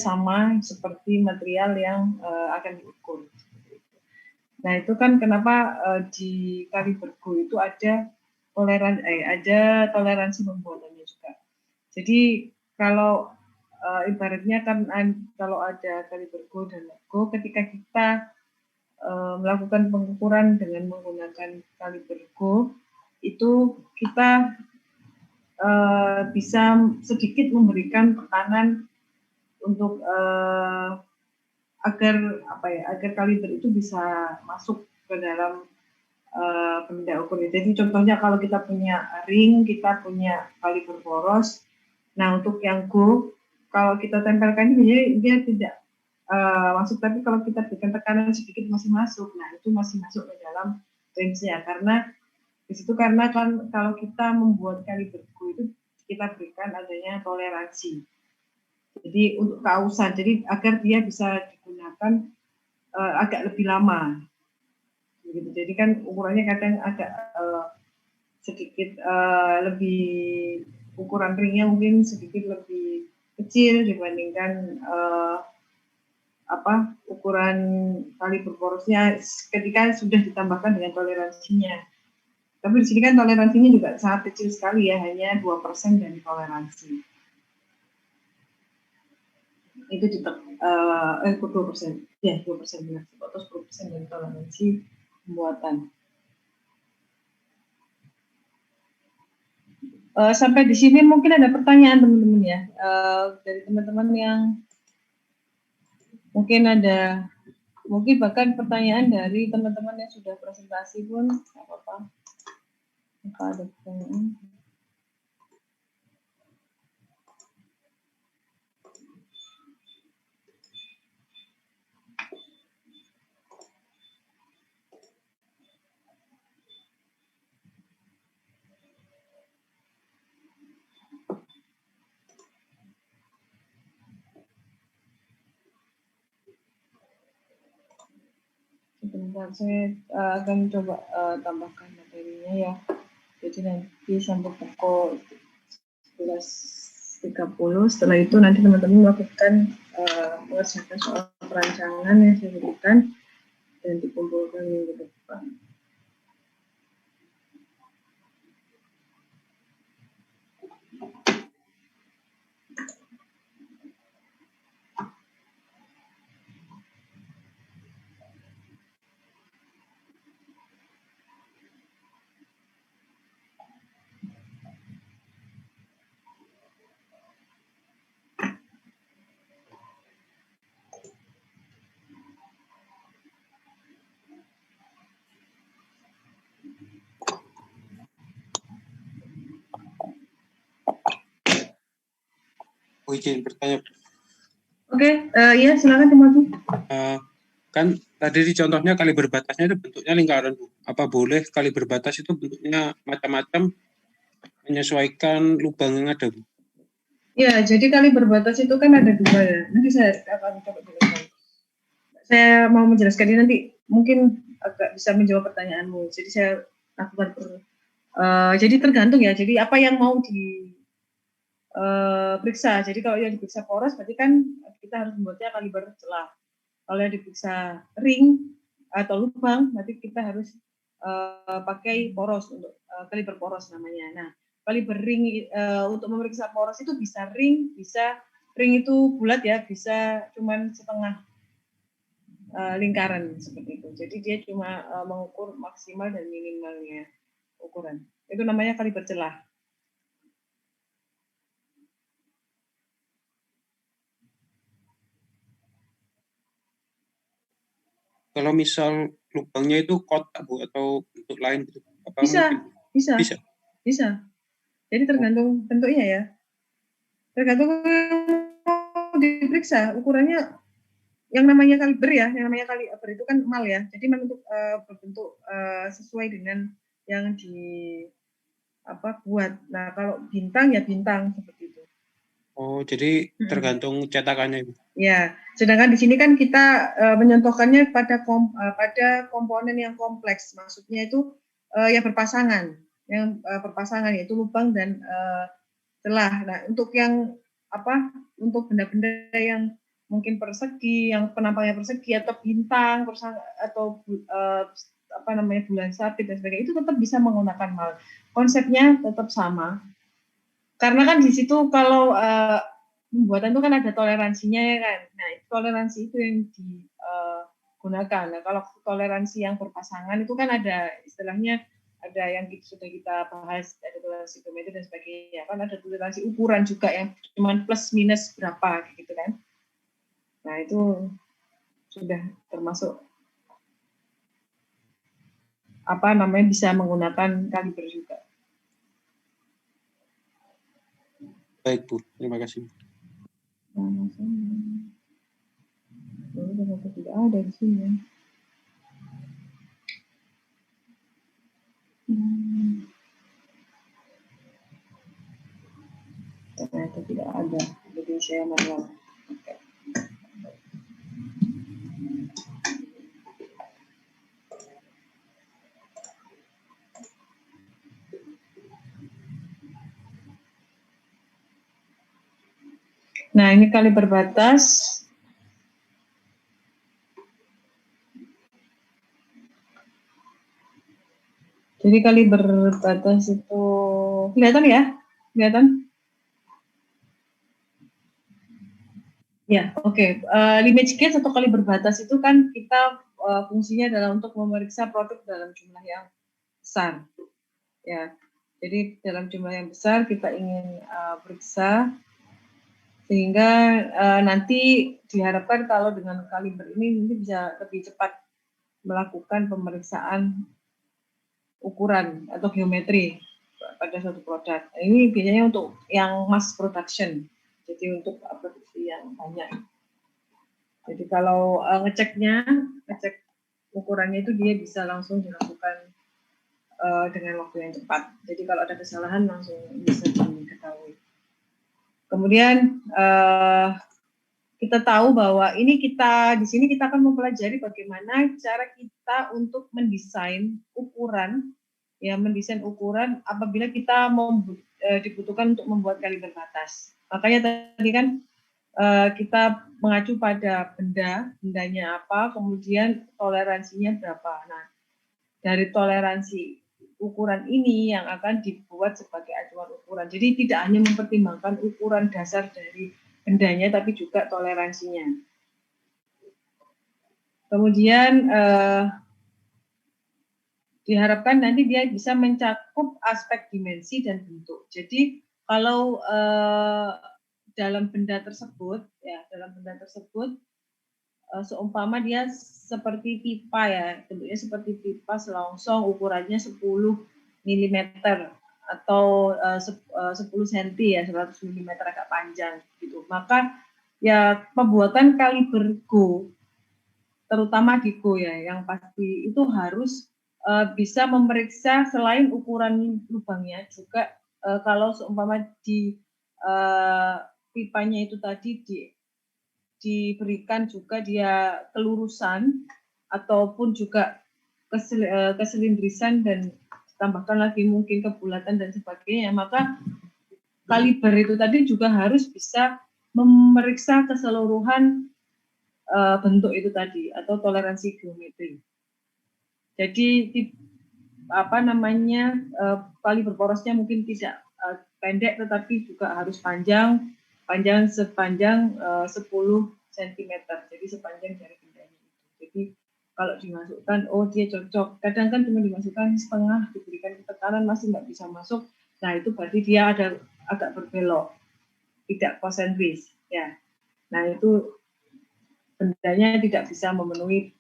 sama seperti material yang akan diukur. Nah, itu kan kenapa di Kalibergo itu ada toleransi pembuatannya juga. Jadi kalau ibaratnya kan kalau ada Kalibergo dan Lego, ketika kita melakukan pengukuran dengan menggunakan Kalibergo, itu kita bisa sedikit memberikan tekanan untuk agar kaliber itu bisa masuk ke dalam benda ukur. Jadi contohnya kalau kita punya ring, kita punya kaliber poros. Nah, untuk yang go, kalau kita tempelkan ini dia tidak masuk, tapi kalau kita berikan tekanan sedikit masih masuk. Nah, itu masih masuk ke dalam range-nya, karena di situ karena kan kalau kita membuat kaliber go itu kita berikan adanya toleransi. Jadi untuk kausan, jadi agar dia bisa digunakan agak lebih lama. Gitu. Jadi kan ukurannya kadang agak sedikit lebih, ukuran ringnya mungkin sedikit lebih kecil dibandingkan ukuran kaliber porosnya ketika sudah ditambahkan dengan toleransinya. Tapi di sini kan toleransinya juga sangat kecil sekali ya, hanya 2% dari toleransi. Itu di 2%, ya 2% benar, atau 10% dari toleransi pembuatan. Sampai di sini mungkin ada pertanyaan teman-teman ya, dari teman-teman yang mungkin bahkan pertanyaan dari teman-teman yang sudah presentasi pun nggak apa-apa. Apa ada pertanyaan? Sebentar, saya akan coba tambahkan materinya ya. Jadi nanti sampai pukul 11.30. Setelah itu nanti teman-teman melakukan mengerjakan soal perancangan yang saya berikan dan dikumpulkan minggu depan. Izin bertanya. Oke, ya silakan Timothy. Kan tadi di contohnya kaliber batasnya itu bentuknya lingkaran. Apa boleh kaliber batas itu bentuknya macam-macam menyesuaikan lubang yang ada, Bu? Ya, jadi kaliber batas itu kan ada 2 ya. Nanti saya akan coba jelaskan. Saya mau menjelaskan ini nanti mungkin agak bisa menjawab pertanyaanmu. Jadi saya lakukan jadi tergantung ya. Jadi apa yang mau diperiksa. Jadi kalau yang diperiksa poros berarti kan kita harus membuatnya kaliber celah. Kalau yang diperiksa ring atau lubang berarti kita harus pakai poros untuk kaliber poros namanya. Nah, kaliber ring untuk memeriksa poros itu bisa ring itu bulat ya, bisa cuman setengah lingkaran seperti itu. Jadi dia cuma mengukur maksimal dan minimalnya ukuran. Itu namanya kaliber celah. Kalau misal lubangnya itu kotak, Bu, atau bentuk lain gitu? Apa Bisa. Jadi tergantung bentuknya ya. Tergantung diperiksa ukurannya. Yang namanya kaliber ya, yang namanya kaliber itu kan mal ya. Jadi memang berbentuk sesuai dengan yang buat. Nah, kalau bintang ya bintang seperti itu. Oh, jadi tergantung cetakannya, Bu. Ya, sedangkan di sini kan kita menyontohkannya pada komponen yang kompleks. Maksudnya itu yang berpasangan, yaitu lubang dan celah. Nah, untuk yang untuk benda-benda yang mungkin persegi, yang penampangnya persegi atau bintang, atau bulan sabit dan sebagainya, itu tetap bisa menggunakan mal. Konsepnya tetap sama. Karena kan di situ kalau pembuatan itu kan ada toleransinya ya kan. Nah, toleransi itu yang digunakan. Nah, kalau toleransi yang berpasangan itu kan ada istilahnya, ada yang sudah kita bahas, ada toleransi geometri dan sebagainya. Kan ada toleransi ukuran juga yang cuma plus minus berapa gitu kan. Nah, itu sudah termasuk bisa menggunakan kaliber juga. Baik Bu, terima kasih. Tidak ada di sini. Ternyata tidak ada, jadi saya manual. Okay. Nah, ini kaliber batas. Jadi kaliber batas itu kelihatan ya? Kelihatan? Ya, oke. Limage gauge atau kaliber batas itu kan kita fungsinya adalah untuk memeriksa produk dalam jumlah yang besar. Ya, jadi dalam jumlah yang besar kita ingin periksa, sehingga nanti diharapkan kalau dengan kaliber ini bisa lebih cepat melakukan pemeriksaan ukuran atau geometri pada suatu produk. Ini biasanya untuk yang mass production, jadi untuk produksi yang banyak. Jadi kalau ngecek ukurannya itu dia bisa langsung dilakukan dengan waktu yang cepat. Jadi kalau ada kesalahan langsung bisa diketahui. Kemudian kita tahu bahwa di sini kita akan mempelajari bagaimana cara kita untuk mendesain ukuran apabila kita dibutuhkan untuk membuat kaliber batas. Makanya tadi kan kita mengacu pada bendanya apa, kemudian toleransinya berapa. Nah, dari toleransi ukuran ini yang akan dibuat sebagai acuan ukuran. Jadi tidak hanya mempertimbangkan ukuran dasar dari bendanya, tapi juga toleransinya. Kemudian diharapkan nanti dia bisa mencakup aspek dimensi dan bentuk. Jadi kalau dalam benda tersebut, seumpama dia seperti pipa ya, bentuknya seperti pipa selongsong, ukurannya 10 mm atau 10 cm ya, 100 mm agak panjang gitu. Maka ya pembuatan kaliber go, terutama di go ya, yang pasti itu harus bisa memeriksa selain ukuran lubangnya juga kalau seumpama di pipanya itu tadi diberikan juga dia kelurusan ataupun juga keselindrisan dan tambahkan lagi mungkin kebulatan dan sebagainya, maka kaliber itu tadi juga harus bisa memeriksa keseluruhan bentuk itu tadi atau toleransi geometri. Jadi kaliber porosnya mungkin tidak pendek tetapi juga harus panjang sepanjang 10 cm, jadi sepanjang dari bendanya itu. Jadi kalau dimasukkan, dia cocok. Kadang kan cuma dimasukkan setengah, diberikan tekanan masih nggak bisa masuk. Nah itu berarti dia ada agak berbelok, tidak konsentris. Ya. Nah itu bendanya tidak bisa memenuhi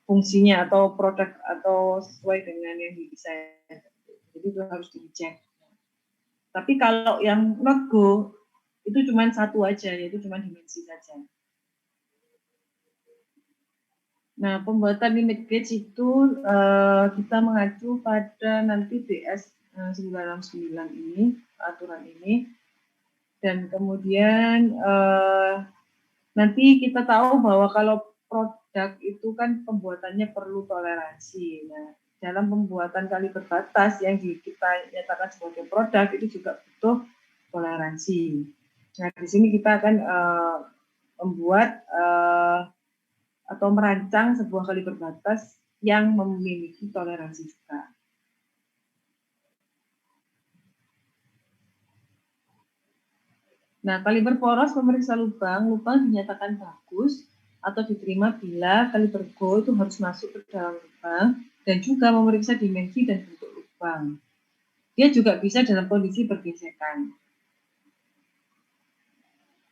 fungsinya atau produk atau sesuai dengan yang didesain. Jadi itu harus dicek. Tapi kalau yang not go itu cuma satu aja, yaitu cuma dimensi saja. Nah, pembuatan limit gauge itu kita mengacu pada nanti DS 969 ini, aturan ini. Dan kemudian nanti kita tahu bahwa kalau produk itu kan pembuatannya perlu toleransi. Nah, dalam pembuatan kaliber batas yang kita nyatakan sebagai produk itu juga butuh toleransi. Nah, di sini kita akan membuat atau merancang sebuah kaliber batas yang memiliki toleransi juga. Nah, kaliber poros memeriksa lubang dinyatakan bagus atau diterima bila kaliber go itu harus masuk ke dalam lubang dan juga memeriksa dimensi dan bentuk lubang. Dia juga bisa dalam kondisi bergesekan.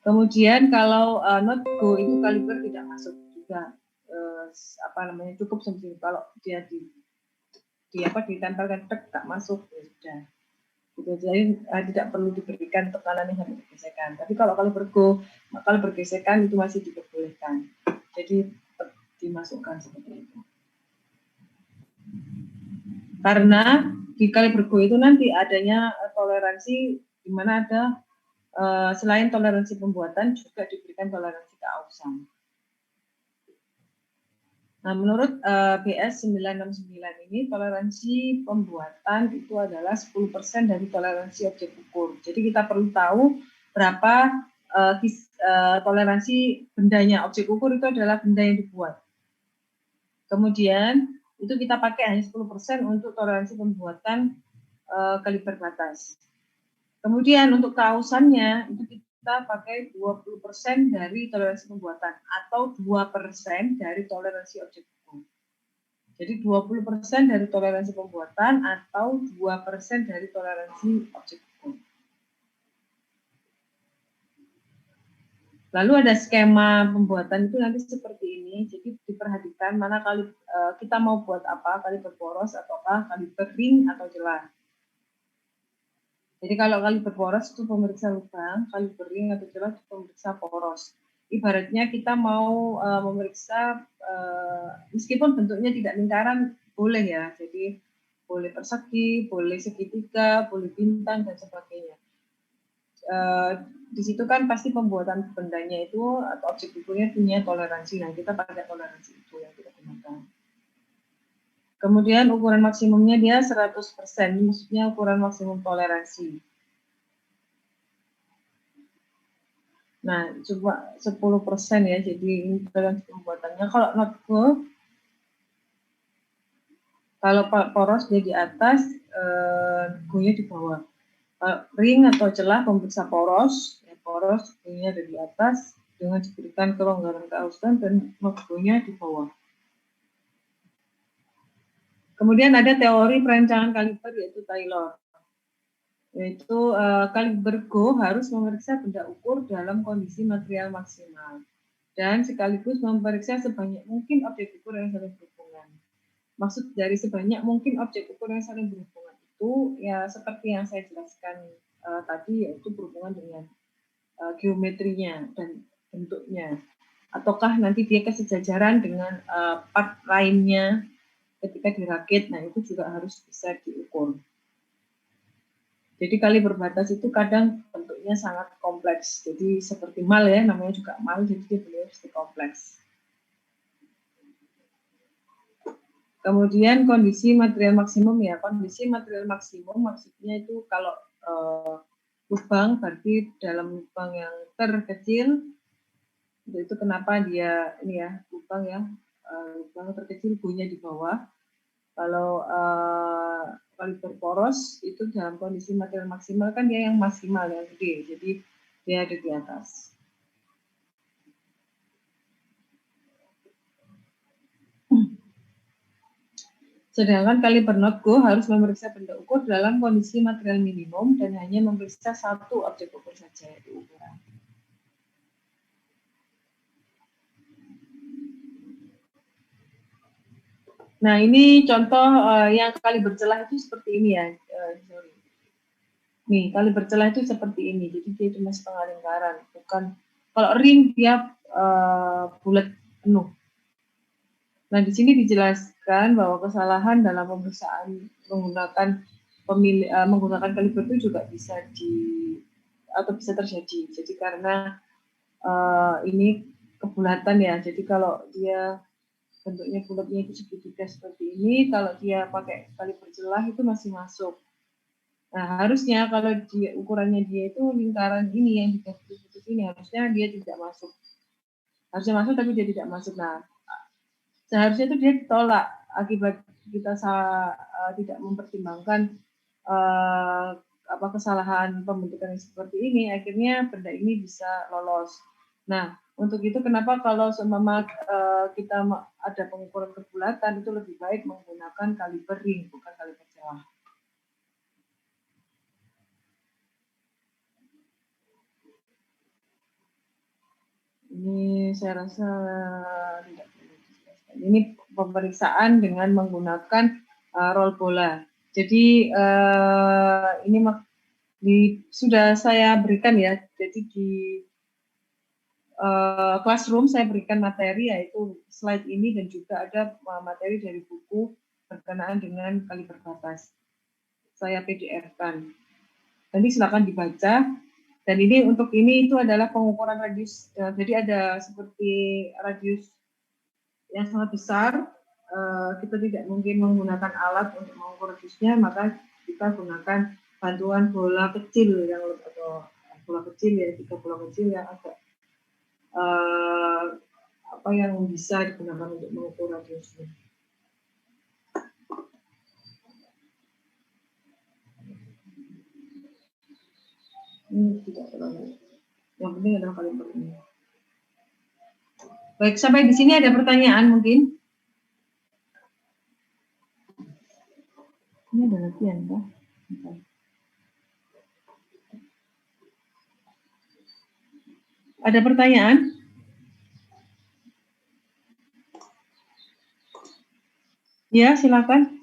Kemudian kalau not go itu kaliber tidak masuk juga cukup sendiri kalau dia ditempelkan tak masuk ya sudah. Gitu. Jadi tidak perlu diberikan tekanan yang sampai bergesekan. Tapi kalau bergo, maka bergesekan itu masih diperbolehkan. Jadi dimasukkan seperti itu. Karena di kali bergo itu nanti adanya toleransi di mana ada selain toleransi pembuatan juga diberikan toleransi keausan. Nah, menurut BS 969 ini toleransi pembuatan itu adalah 10% dari toleransi objek ukur. Jadi kita perlu tahu berapa toleransi bendanya. Objek ukur itu adalah benda yang dibuat. Kemudian itu kita pakai hanya 10% untuk toleransi pembuatan kaliber batas. Kemudian untuk keausannya itu kita pakai 20% dari toleransi pembuatan atau 2% dari toleransi objek ukur. Jadi 20% dari toleransi pembuatan atau 2% dari toleransi objek ukur. Lalu ada skema pembuatan itu nanti seperti ini. Jadi diperhatikan mana kali kita mau buat apa, kaliber poros ataukah kaliber ring atau celah. Jadi kalau kaliber poros itu pemeriksa lubang, kaliber ring atau celah itu pemeriksa poros. Ibaratnya kita mau memeriksa, meskipun bentuknya tidak lingkaran, boleh ya. Jadi boleh persegi, boleh segitiga, boleh bintang, dan sebagainya. Di situ kan pasti pembuatan bendanya itu atau objek ukurnya punya toleransi. Nah, kita pakai toleransi itu yang kita gunakan. Kemudian ukuran maksimumnya dia 100%, maksudnya ukuran maksimum toleransi. Nah, coba 10% ya, jadi ini toleransi pembuatannya. Kalau not go, kalau poros dia di atas, go-nya di bawah. Ring atau celah pemeriksa poros, ya, poros go-nya ada di atas, dengan diberikan kelonggaran keausan dan not go-nya di bawah. Kemudian ada teori perancangan kaliber yaitu Taylor. Yaitu kaliber go harus memeriksa benda ukur dalam kondisi material maksimal dan sekaligus memeriksa sebanyak mungkin objek ukur yang saling berhubungan. Maksud dari sebanyak mungkin objek ukur yang saling berhubungan itu ya seperti yang saya jelaskan tadi, yaitu berhubungan dengan geometrinya dan bentuknya. Ataukah nanti dia kesejajaran dengan part lainnya ketika dirakit, nah itu juga harus bisa diukur. Jadi kaliber batas itu kadang bentuknya sangat kompleks. Jadi seperti mal ya, namanya juga mal, jadi dia beliau kompleks. Kemudian kondisi material maksimum ya, kondisi material maksimum maksudnya itu kalau lubang berarti dalam lubang yang terkecil, itu kenapa dia ini ya lubang ya, lubang terkecil go-nya di bawah. Kalau kaliber poros itu dalam kondisi material maksimal kan dia yang maksimal yang gede, jadi dia ada di atas. Sedangkan kaliber not go harus memeriksa benda ukur dalam kondisi material minimum dan hanya memeriksa satu objek ukur saja, yaitu ukuran. Nah, ini contoh yang kaliber celah itu seperti ini ya. Nih, kaliber celah itu seperti ini. Jadi dia cuma setengah lingkaran, bukan. Kalau ring dia bulat penuh. Nah, di sini dijelaskan bahwa kesalahan dalam pemeriksaan menggunakan kaliber itu juga bisa bisa terjadi. Jadi karena ini kebulatan ya. Jadi kalau dia bentuknya bulatnya itu segitiga seperti ini, kalau dia pakai kaliber celah itu masih masuk. Nah, harusnya kalau dia ukurannya dia itu lingkaran ini yang digaris putus ini harusnya dia tidak masuk. Harusnya masuk tapi dia tidak masuk. Nah, seharusnya itu dia ditolak akibat kita tidak mempertimbangkan kesalahan pembentukan yang seperti ini, akhirnya benda ini bisa lolos. Nah, untuk itu kenapa kalau seumpama kita ada pengukuran kebulatan itu lebih baik menggunakan kaliber ring, bukan kaliber celah. Ini saya rasa tidak perlu dijelaskan. Ini pemeriksaan dengan menggunakan roll bola. Jadi ini sudah saya berikan ya. Jadi di classroom saya berikan materi yaitu slide ini dan juga ada materi dari buku berkenaan dengan kaliber batas. Saya PDF-kan. Nanti silakan dibaca. Dan ini untuk ini itu adalah pengukuran radius. Jadi ada seperti radius yang sangat besar. Kita tidak mungkin menggunakan alat untuk mengukur radiusnya, maka kita gunakan bantuan bola kecil atau bola kecil ya, 3 bola kecil yang agak yang bisa digunakan untuk mengukur radiusnya. Ini tidak terlalu. Yang penting adalah kaliber ini. Baik, sampai di sini ada pertanyaan mungkin? Ini ada latihan, Pak. Ada pertanyaan? Ya, silakan.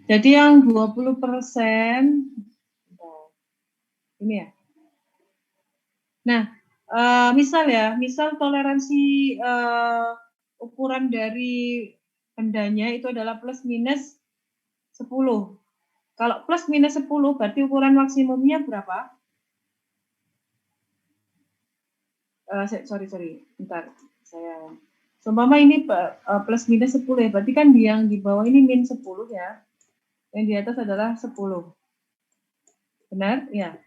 Jadi yang 20% ini ya. Nah, misal toleransi ukuran dari bendanya itu adalah plus minus 10. Kalau plus minus 10 berarti ukuran maksimumnya berapa? Sorry, bentar. Seumpama ini plus minus 10 ya, berarti kan yang di bawah ini min 10 ya. Yang di atas adalah 10. Benar? Ya.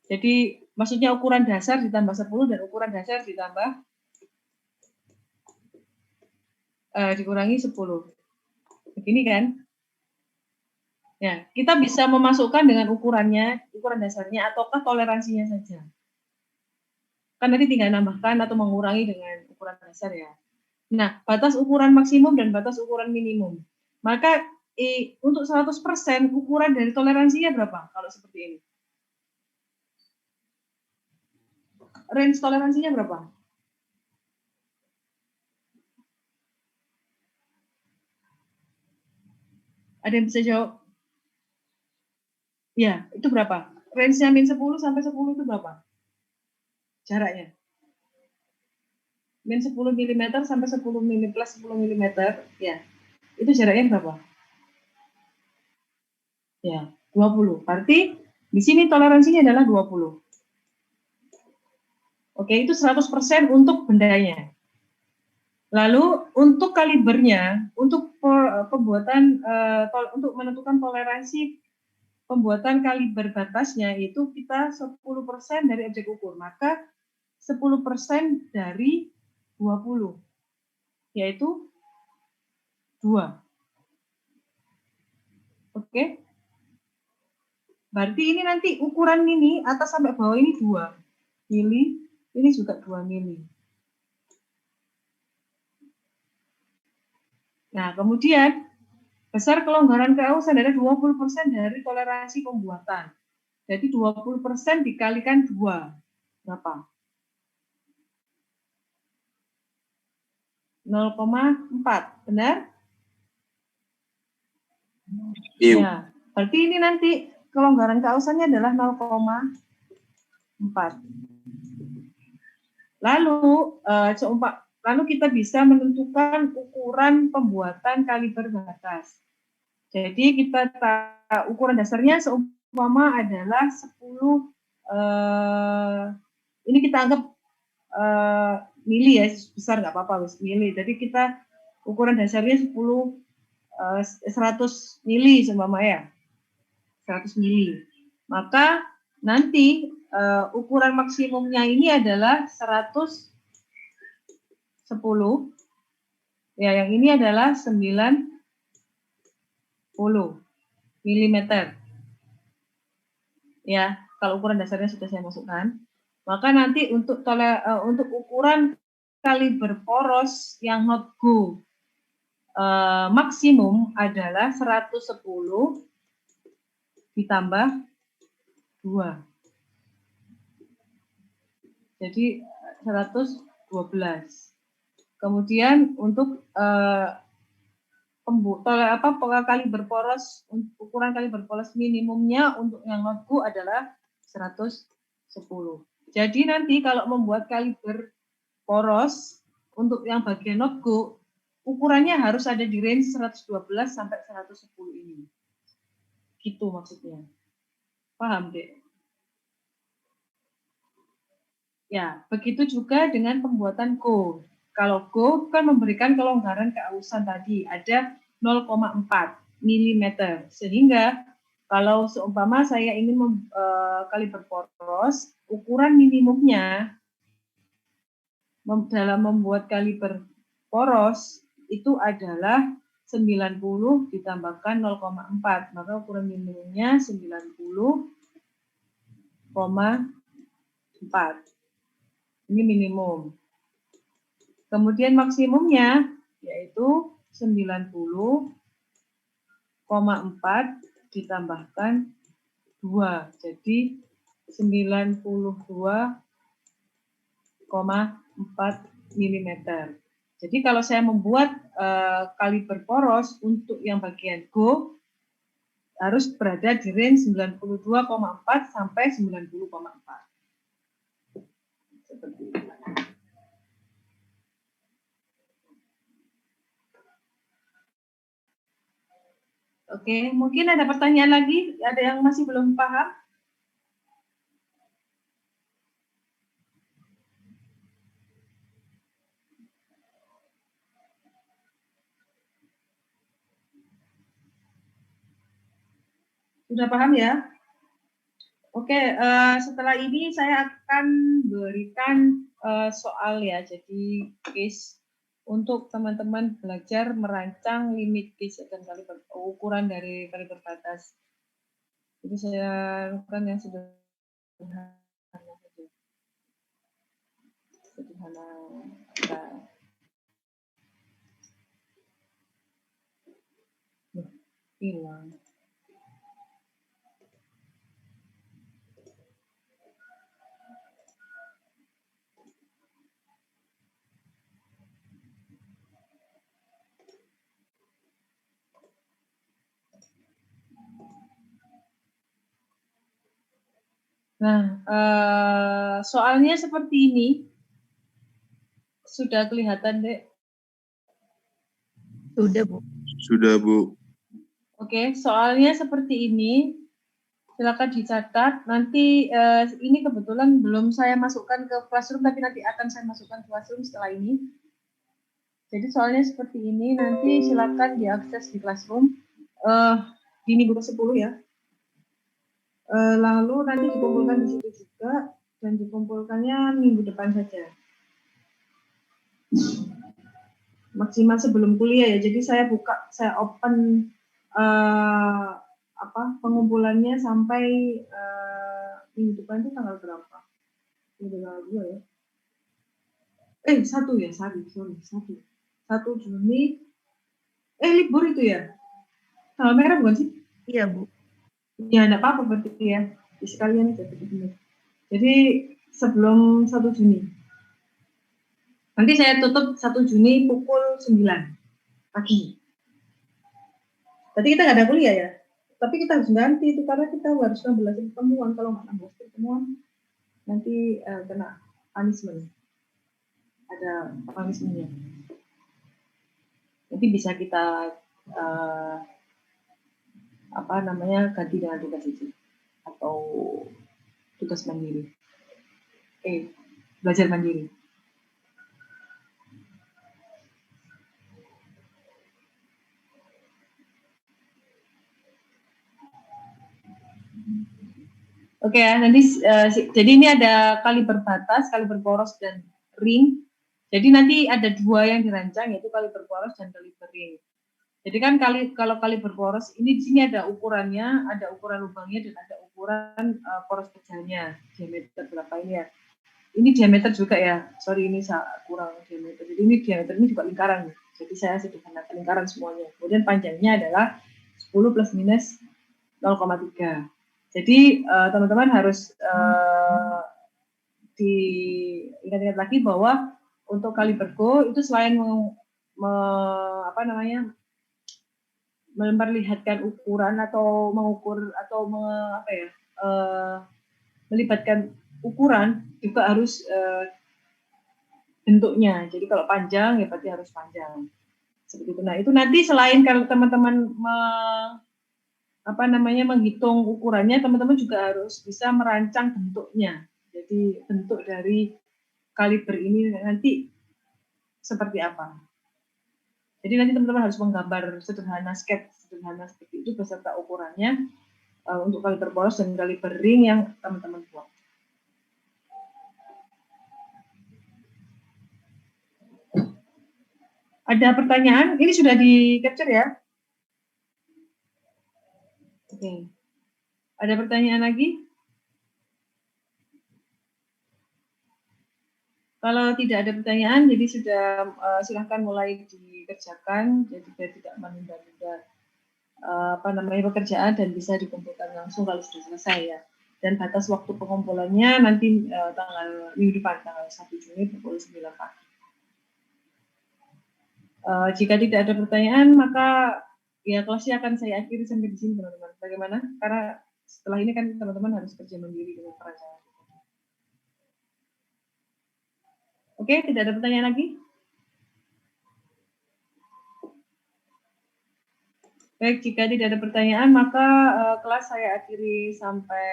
Jadi maksudnya ukuran dasar ditambah 10 dan ukuran dasar ditambah dikurangi 10. Begini kan? Ya, kita bisa memasukkan dengan ukuran dasarnya ataukah toleransinya saja. Kan nanti tinggal nambahkan atau mengurangi dengan ukuran dasar ya. Nah, batas ukuran maksimum dan batas ukuran minimum. Maka untuk 100% ukuran dari toleransinya berapa kalau seperti ini? Range toleransinya berapa? Ada yang bisa jawab? Ya, itu berapa? Range-nya min 10 sampai 10 itu berapa? Jaraknya. Min 10 mm sampai 10 mm plus 10 mm, ya. Itu jaraknya berapa? Ya, 20. Berarti di sini toleransinya adalah 20. Oke, itu 100% untuk bendanya. Lalu untuk kalibernya, untuk pembuatan untuk menentukan toleransi pembuatan kaliber batasnya itu kita 10% dari objek ukur, maka 10% dari 20 yaitu 2. Oke. Berarti ini nanti ukuran mini atas sampai bawah ini 2 mili, ini juga 2 mili. Nah, kemudian besar kelonggaran keausan adalah 20% dari toleransi pembuatan. Jadi 20% dikalikan 2. Berapa? 0,4. Benar? Iya. Ya, berarti ini nanti kelonggaran keausannya adalah 0,4. Lalu kita bisa menentukan ukuran pembuatan kaliber batas. Jadi kita ukuran dasarnya seumpama adalah 10 ini kita anggap mili ya, besar nggak apa-apa mili. Jadi kita ukuran dasarnya 100 mili seumpama ya. 100 mili. Maka nanti ukuran maksimumnya ini adalah 110. Ya, yang ini adalah 90 mm. Ya, kalau ukuran dasarnya sudah saya masukkan. Maka nanti untuk ukuran kaliber poros yang not go maksimum adalah 110 ditambah 2. Jadi 112. Kemudian untuk kaliber poros, ukuran kaliber poros minimumnya untuk yang not go adalah 110. Jadi nanti kalau membuat kaliber poros untuk yang bagian not go, ukurannya harus ada di range 112 sampai 110 ini. Gitu maksudnya. Paham, Dek? Ya, begitu juga dengan pembuatan go. Kalau go kan memberikan kelonggaran keausan tadi, ada 0,4 mm. Sehingga kalau seumpama saya ingin kaliber poros, ukuran minimumnya dalam membuat kaliber poros itu adalah 90 ditambahkan 0,4. Maka ukuran minimumnya 90,4. Ini minimum. Kemudian maksimumnya yaitu 90,4 ditambahkan 2. Jadi 92,4 mm. Jadi kalau saya membuat kaliber poros untuk yang bagian go harus berada di range 92,4 sampai 90,4. Seperti itu. Oke, mungkin ada pertanyaan lagi? Ada yang masih belum paham? Sudah paham ya? Oke, setelah ini saya akan berikan soal ya, jadi case untuk teman-teman belajar merancang limit case dan ukuran dari kaliber batas. Jadi saya lakukan yang sederhana saja. Sederhana. Hilang. Nah, soalnya seperti ini. Sudah kelihatan, Dek? Sudah, Bu. Sudah, Bu. Oke, soalnya seperti ini. Silakan dicatat. Nanti ini kebetulan belum saya masukkan ke Classroom, tapi nanti akan saya masukkan ke Classroom setelah ini. Jadi soalnya seperti ini, nanti silakan diakses di Classroom di minggu ke-10 ya. Lalu nanti dikumpulkan di situ juga, dan dikumpulkannya minggu depan saja. Maksimal sebelum kuliah ya. Jadi saya open pengumpulannya sampai minggu depan itu tanggal berapa? Tanggal 2 ya. 1 ya, sorry. 1 Juni. Libur itu ya? Tanggal merah bukan sih? Iya, Bu. Ya, enggak apa-apa berarti ya. Sekalian aja begini. Jadi sebelum 1 Juni. Nanti saya tutup 1 Juni pukul 9 pagi. Tadi kita nggak ada kuliah ya? Tapi kita harus ganti itu karena kita harus 16 pertemuan. Kalau nggak 16 pertemuan, nanti kena punishment. Ada punishment-nya. Nanti bisa kita ganti dengan tugas itu atau tugas mandiri. Belajar mandiri. Oke ya, nanti jadi ini ada kali berbatas, kali berporos dan ring. Jadi nanti ada dua yang dirancang, yaitu kali berporos dan kali bering. Jadi kan kalau kali berporos ini di sini ada ukurannya, ada ukuran lubangnya dan ada ukuran poros pecahnya, diameter berapa ini ya. Ini diameter juga ya, sorry ini kurang diameter. Jadi ini diameter ini juga lingkaran. Jadi saya sederhanakan lingkaran semuanya. Kemudian panjangnya adalah 10 plus minus 0,3. Jadi teman-teman harus diingat-ingat lagi bahwa untuk kali bergo itu selain memperlihatkan ukuran atau mengukur atau melibatkan ukuran, juga harus bentuknya. Jadi kalau panjang ya berarti harus panjang. Seperti itu. Nah, itu nanti selain kalau teman-teman menghitung ukurannya, teman-teman juga harus bisa merancang bentuknya. Jadi bentuk dari kaliber ini nanti seperti apa. Jadi nanti teman-teman harus menggambar sederhana, sketch sederhana seperti itu beserta ukurannya untuk kaliber poros dan kaliber ring yang teman-teman buat. Ada pertanyaan? Ini sudah di-capture ya? Oke. Ada pertanyaan lagi? Kalau tidak ada pertanyaan, jadi sudah silahkan mulai dikerjakan, jadi biar tidak menunda-nunda pekerjaan dan bisa dikumpulkan langsung kalau sudah selesai ya. Dan batas waktu pengumpulannya nanti tanggal minggu depan, tanggal 1 Juni pukul 9 pagi. Jika tidak ada pertanyaan, maka ya kelasnya akan saya akhiri sampai di sini teman-teman. Bagaimana? Karena setelah ini kan teman-teman harus kerja mandiri dengan perancangan. Oke, tidak ada pertanyaan lagi? Baik, jika tidak ada pertanyaan, maka kelas saya akhiri sampai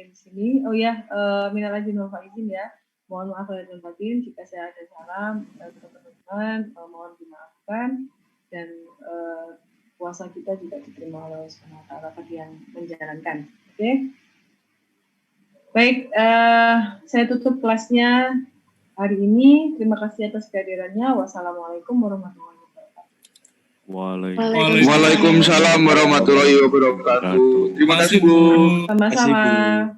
di sini. Oh ya, minal aidin wal faizin ya. Mohon maaf lahir dan batin jika saya ada salah ke teman-teman, mohon dimaafkan, dan puasa kita juga diterima oleh Subhanahu wa Ta'ala bagi yang menjalankan. Oke. Baik, saya tutup kelasnya hari ini. Terima kasih atas kehadirannya. Wassalamualaikum warahmatullahi wabarakatuh. Waalaikumsalam warahmatullahi wabarakatuh. Terima kasih, Bu. Sama-sama.